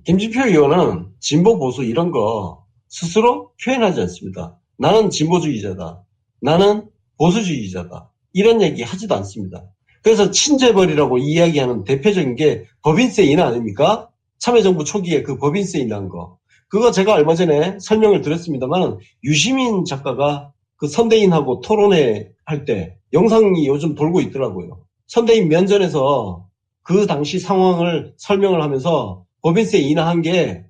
김진표 의원은 진보 보수 이런 거 스스로 표현하지 않습니다. 나는 진보주의자다. 나는 보수주의자다. 이런 얘기 하지도 않습니다. 그래서 친재벌이라고 이야기하는 대표적인 게 법인세 인하 아닙니까? 참여정부 초기에 그 법인세 인하한 거. 그거 제가 얼마 전에 설명을 드렸습니다만 유시민 작가가 그 선대인하고 토론회 할 때 영상이 요즘 돌고 있더라고요. 선대인 면전에서 그 당시 상황을 설명을 하면서 법인세 인하한 게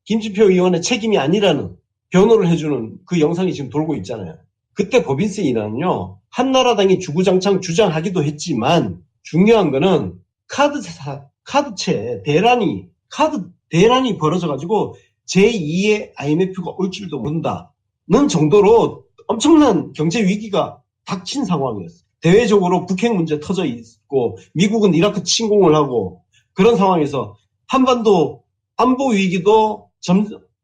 김진표 의원의 책임이 아니라는 변호를 해주는 그 영상이 지금 돌고 있잖아요. 그때 법인세 인하는요. 한나라당이 주구장창 주장하기도 했지만 중요한 거는 카드채 대란이 벌어져가지고 제2의 IMF가 올 줄도 모른다는 정도로 엄청난 경제 위기가 닥친 상황이었어요. 대외적으로 북핵 문제 터져 있고 미국은 이라크 침공을 하고 그런 상황에서 한반도 안보 위기도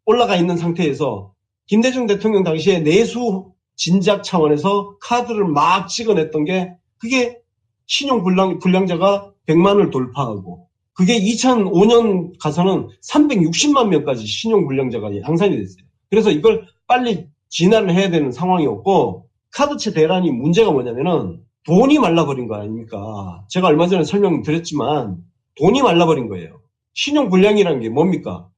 올라가 있는 상태에서 김대중 대통령 당시에 내수 진작 차원에서 카드를 막 찍어냈던 게 그게 신용불량자가 100만을 돌파하고 그게 2005년 가서는 360만 명까지 신용불량자가 양산이 됐어요. 그래서 이걸 빨리 진화를 해야 되는 상황이었고 카드채 대란이 문제가 뭐냐면은 돈이 말라버린 거 아닙니까? 제가 얼마 전에 설명드렸지만 돈이 말라버린 거예요. 신용불량이라는 게 뭡니까?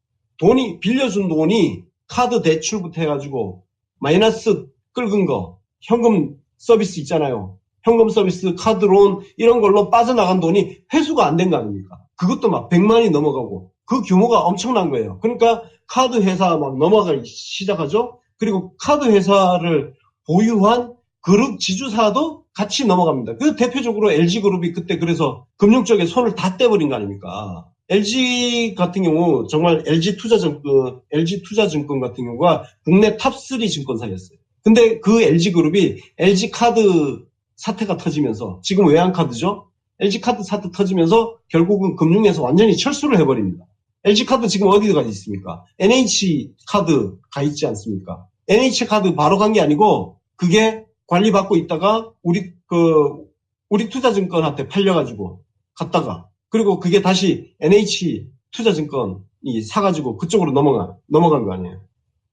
빌려준 돈이 카드 대출부터 해가지고 마이너스 긁은 거, 현금 서비스 있잖아요. 현금 서비스, 카드론 이런 걸로 빠져나간 돈이 회수가 안 된 거 아닙니까? 그것도 막 100만이 넘어가고 그 규모가 엄청난 거예요. 그러니까 카드 회사 막 넘어가기 시작하죠. 그리고 카드 회사를 보유한 그룹 지주사도 같이 넘어갑니다. 그 대표적으로 LG그룹이 그때 그래서 금융 쪽에 손을 다 떼버린 거 아닙니까? LG 같은 경우 정말 LG투자증권 같은 경우가 국내 탑3 증권사였어요. 근데 그 LG그룹이 LG카드 사태가 터지면서 지금 외환카드죠? LG카드 사태 터지면서 결국은 금융에서 완전히 철수를 해버립니다. LG카드 지금 어디 가 있습니까? NH카드 가 있지 않습니까? NH카드 바로 간 게 아니고 그게 관리받고 있다가 우리 투자증권한테 팔려가지고 갔다가 그리고 그게 다시 NH투자증권이 사가지고 그쪽으로 넘어간 거 아니에요.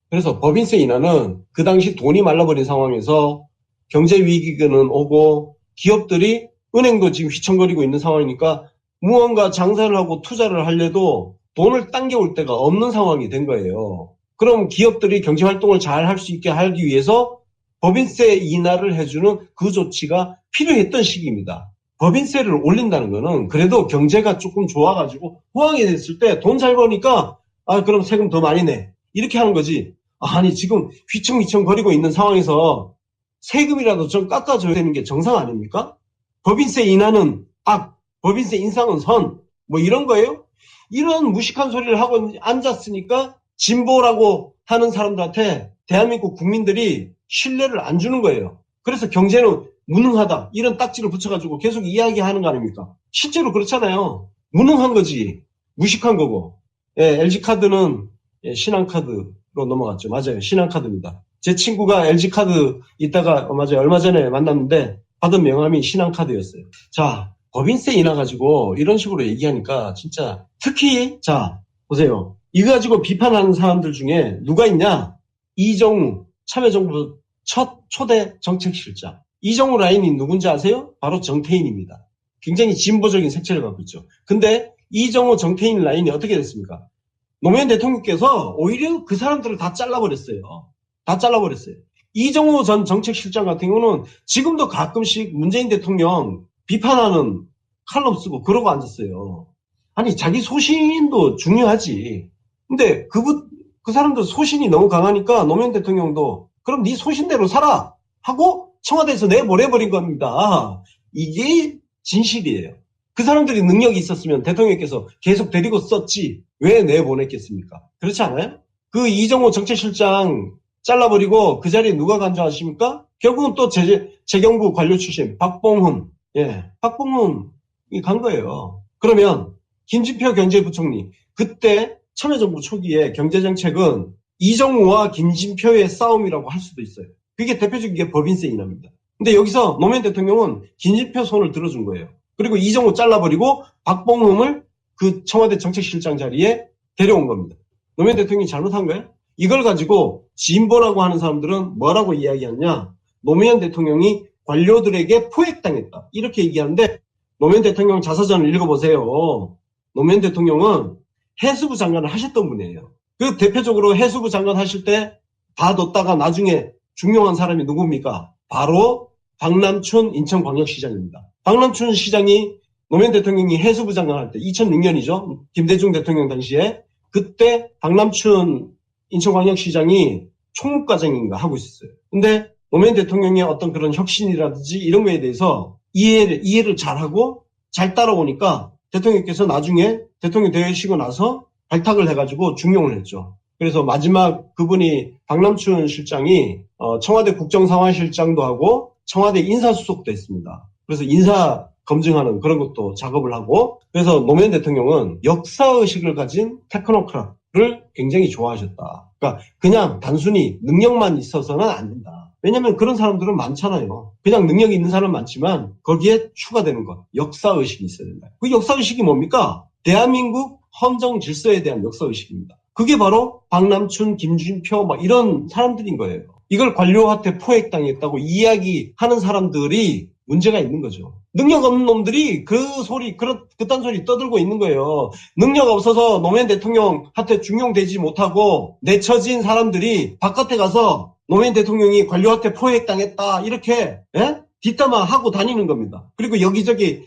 그래서 법인세 인하는 그 당시 돈이 말라버린 상황에서 경제 위기는 오고 기업들이 은행도 지금 휘청거리고 있는 상황이니까 무언가 장사를 하고 투자를 하려도 돈을 당겨올 데가 없는 상황이 된 거예요. 그럼 기업들이 경제 활동을 잘 할 수 있게 하기 위해서 법인세 인하를 해주는 그 조치가 필요했던 시기입니다. 법인세를 올린다는 거는 그래도 경제가 조금 좋아가지고 호황이 됐을 때 돈 잘 버니까 그럼 세금 더 많이 내. 이렇게 하는 거지. 아니 지금 휘청휘청 거리고 있는 상황에서 세금이라도 좀 깎아줘야 되는 게 정상 아닙니까? 법인세 인하는 법인세 인상은 선. 뭐 이런 거예요? 이런 무식한 소리를 하고 앉았으니까 진보라고 하는 사람들한테 대한민국 국민들이 신뢰를 안 주는 거예요. 그래서 경제는 무능하다. 이런 딱지를 붙여가지고 계속 이야기하는 거 아닙니까? 실제로 그렇잖아요. 무능한 거지. 무식한 거고. LG카드는 신한카드로 넘어갔죠. 맞아요. 신한카드입니다. 제 친구가 LG카드 있다가 맞아요. 얼마 전에 만났는데 받은 명함이 신한카드였어요. 자, 법인세 인하 가지고 이런 식으로 얘기하니까 진짜 특히 자, 보세요. 이거 가지고 비판하는 사람들 중에 누가 있냐? 이정우 참여정부 첫 초대 정책실장. 이정우 라인이 누군지 아세요? 바로 정태인입니다. 굉장히 진보적인 색채를 갖고 있죠. 근데 이정우 정태인 라인이 어떻게 됐습니까? 노무현 대통령께서 오히려 그 사람들을 다 잘라버렸어요. 다 잘라버렸어요. 이정우 전 정책실장 같은 경우는 지금도 가끔씩 문재인 대통령 비판하는 칼럼 쓰고 그러고 앉았어요. 아니 자기 소신도 중요하지. 근데 그 사람들 소신이 너무 강하니까 노무현 대통령도 그럼 네 소신대로 살아 하고 청와대에서 내보내버린 겁니다. 이게 진실이에요. 그 사람들이 능력이 있었으면 대통령께서 계속 데리고 썼지 왜 내보냈겠습니까? 그렇지 않아요? 그 이정호 정책실장 잘라버리고 그 자리에 누가 간 줄 아십니까? 결국은 또 재경부 관료 출신 박봉흠. 박봉흠이 간 거예요. 그러면 김진표 경제부총리 그때 참여정부 초기에 경제정책은 이정우와 김진표의 싸움이라고 할 수도 있어요. 그게 대표적인 게 법인세 인하입니다. 근데 여기서 노무현 대통령은 김진표 손을 들어준 거예요. 그리고 이정우 잘라버리고 박봉흠을 그 청와대 정책실장 자리에 데려온 겁니다. 노무현 대통령이 잘못한 거예요? 이걸 가지고 진보라고 하는 사람들은 뭐라고 이야기하냐? 노무현 대통령이 관료들에게 포획당했다. 이렇게 얘기하는데 노무현 대통령 자서전을 읽어보세요. 노무현 대통령은 해수부 장관을 하셨던 분이에요. 그 대표적으로 해수부 장관 하실 때 봐뒀다가 나중에 중용한 사람이 누굽니까? 바로 박남춘 인천광역시장입니다. 박남춘 시장이 노무현 대통령이 해수부 장관 할 때 2006년이죠. 김대중 대통령 당시에 그때 박남춘 인천광역시장이 총무과장인가 하고 있었어요. 근데 노무현 대통령의 어떤 그런 혁신이라든지 이런 거에 대해서 이해를 잘하고 잘 따라오니까 대통령께서 나중에 대통령 되시고 나서 발탁을 해가지고 중용을 했죠. 그래서 마지막 그분이 박남춘 실장이 청와대 국정상황실장도 하고 청와대 인사수석도 했습니다. 그래서 인사 검증하는 그런 것도 작업을 하고 그래서 노무현 대통령은 역사의식을 가진 테크노크рат을 굉장히 좋아하셨다. 그러니까 그냥 단순히 능력만 있어서는 안 된다. 왜냐하면 그런 사람들은 많잖아요. 그냥 능력이 있는 사람 많지만 거기에 추가되는 것, 역사의식이 있어야 된다. 그 역사의식이 뭡니까? 대한민국 헌정 질서에 대한 역사의식입니다. 그게 바로 박남춘, 김준표 이런 사람들인 거예요. 이걸 관료한테 포획당했다고 이야기하는 사람들이 문제가 있는 거죠. 능력 없는 놈들이 그딴 소리 떠들고 있는 거예요. 능력 없어서 노무현 대통령한테 중용되지 못하고 내쳐진 사람들이 바깥에 가서 노무현 대통령이 관료한테 포획당했다 이렇게 뒷담화하고 다니는 겁니다. 그리고 여기저기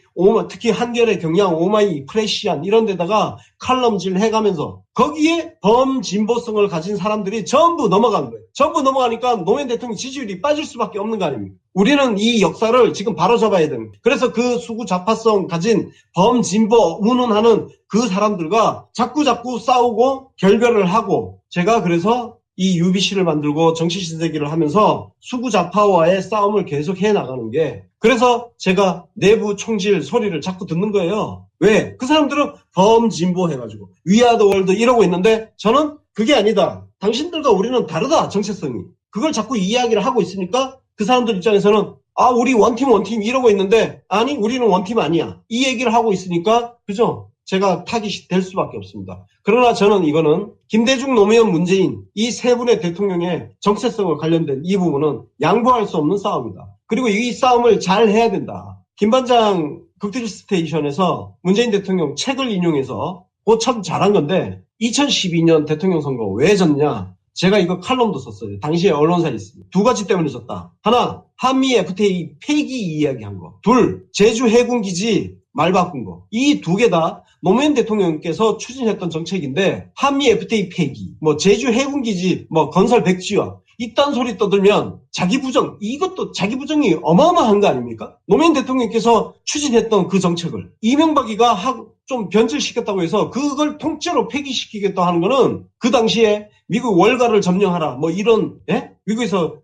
특히 한겨레, 경향, 오마이, 프레시안 이런 데다가 칼럼질 해가면서 거기에 범진보성을 가진 사람들이 전부 넘어간 거예요. 전부 넘어가니까 노무현 대통령 지지율이 빠질 수밖에 없는 거 아닙니까? 우리는 이 역사를 지금 바로잡아야 됩니다. 그래서 그 수구 좌파성 가진 범진보 운운하는 그 사람들과 자꾸 싸우고 결별을 하고 제가 그래서 이 UBC를 만들고 정치신세기를 하면서 수구좌파와의 싸움을 계속 해나가는 게 그래서 제가 내부 총질 소리를 자꾸 듣는 거예요. 왜? 그 사람들은 범진보 해가지고 위아더 월드 이러고 있는데 저는 그게 아니다. 당신들과 우리는 다르다. 정체성이. 그걸 자꾸 이야기를 하고 있으니까 그 사람들 입장에서는 우리 원팀 이러고 있는데 아니 우리는 원팀 아니야. 이 얘기를 하고 있으니까 그죠? 제가 타깃이 될 수밖에 없습니다. 그러나 저는 이거는 김대중, 노무현, 문재인 이 세 분의 대통령의 정체성과 관련된 이 부분은 양보할 수 없는 싸움이다. 그리고 이 싸움을 잘 해야 된다. 김반장 극딜 스테이션에서 문재인 대통령 책을 인용해서 그거 참 잘한 건데 2012년 대통령 선거 왜 졌냐? 제가 이거 칼럼도 썼어요. 당시에 언론사에 있습니다. 두 가지 때문에 졌다. 하나, 한미 FTA 폐기 이야기한 거. 둘, 제주 해군기지 말 바꾼 거. 이 두 개 다 노무현 대통령께서 추진했던 정책인데 한미 FTA 폐기, 제주 해군기지, 건설 백지화 이딴 소리 떠들면 자기 부정, 이것도 자기 부정이 어마어마한 거 아닙니까? 노무현 대통령께서 추진했던 그 정책을 이명박이가 좀 변질시켰다고 해서 그걸 통째로 폐기시키겠다 하는 거는 그 당시에 미국 월가를 점령하라 이런 미국에서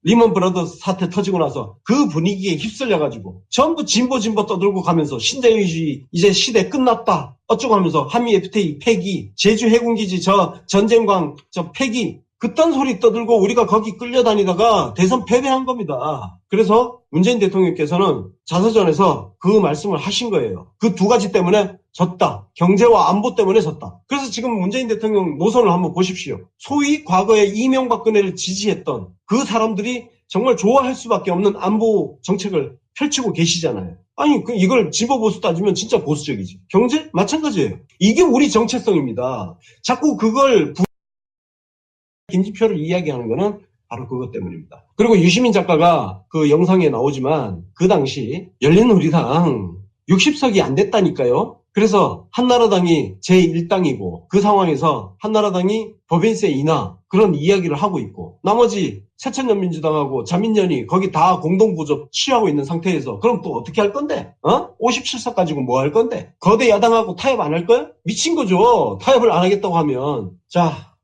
리먼 브라더스 사태 터지고 나서 그 분위기에 휩쓸려가지고 전부 진보 떠들고 가면서 신자유주의 이제 시대 끝났다 어쩌고 하면서 한미 FTA 폐기, 제주 해군기지 전쟁광 폐기 그딴 소리 떠들고 우리가 거기 끌려다니다가 대선 패배한 겁니다. 그래서 문재인 대통령께서는 자서전에서 그 말씀을 하신 거예요. 그 두 가지 때문에 졌다. 경제와 안보 때문에 졌다. 그래서 지금 문재인 대통령 노선을 한번 보십시오. 소위 과거에 이명박근혜를 지지했던 그 사람들이 정말 좋아할 수밖에 없는 안보 정책을 펼치고 계시잖아요. 아니 이걸 진보 보수 따지면 진짜 보수적이지. 경제? 마찬가지예요. 이게 우리 정체성입니다. 자꾸 그걸 김진표를 이야기하는 거는 바로 그것 때문입니다. 그리고 유시민 작가가 그 영상에 나오지만 그 당시 열린우리당 60석이 안 됐다니까요. 그래서 한나라당이 제1당이고 그 상황에서 한나라당이 법인세 인하 그런 이야기를 하고 있고 나머지 새천년민주당하고 자민련이 거기 다 공동부접 취하고 있는 상태에서 그럼 또 어떻게 할 건데? 57석 가지고 뭐 할 건데? 거대 야당하고 타협 안 할 거야? 미친 거죠. 타협을 안 하겠다고 하면. 자,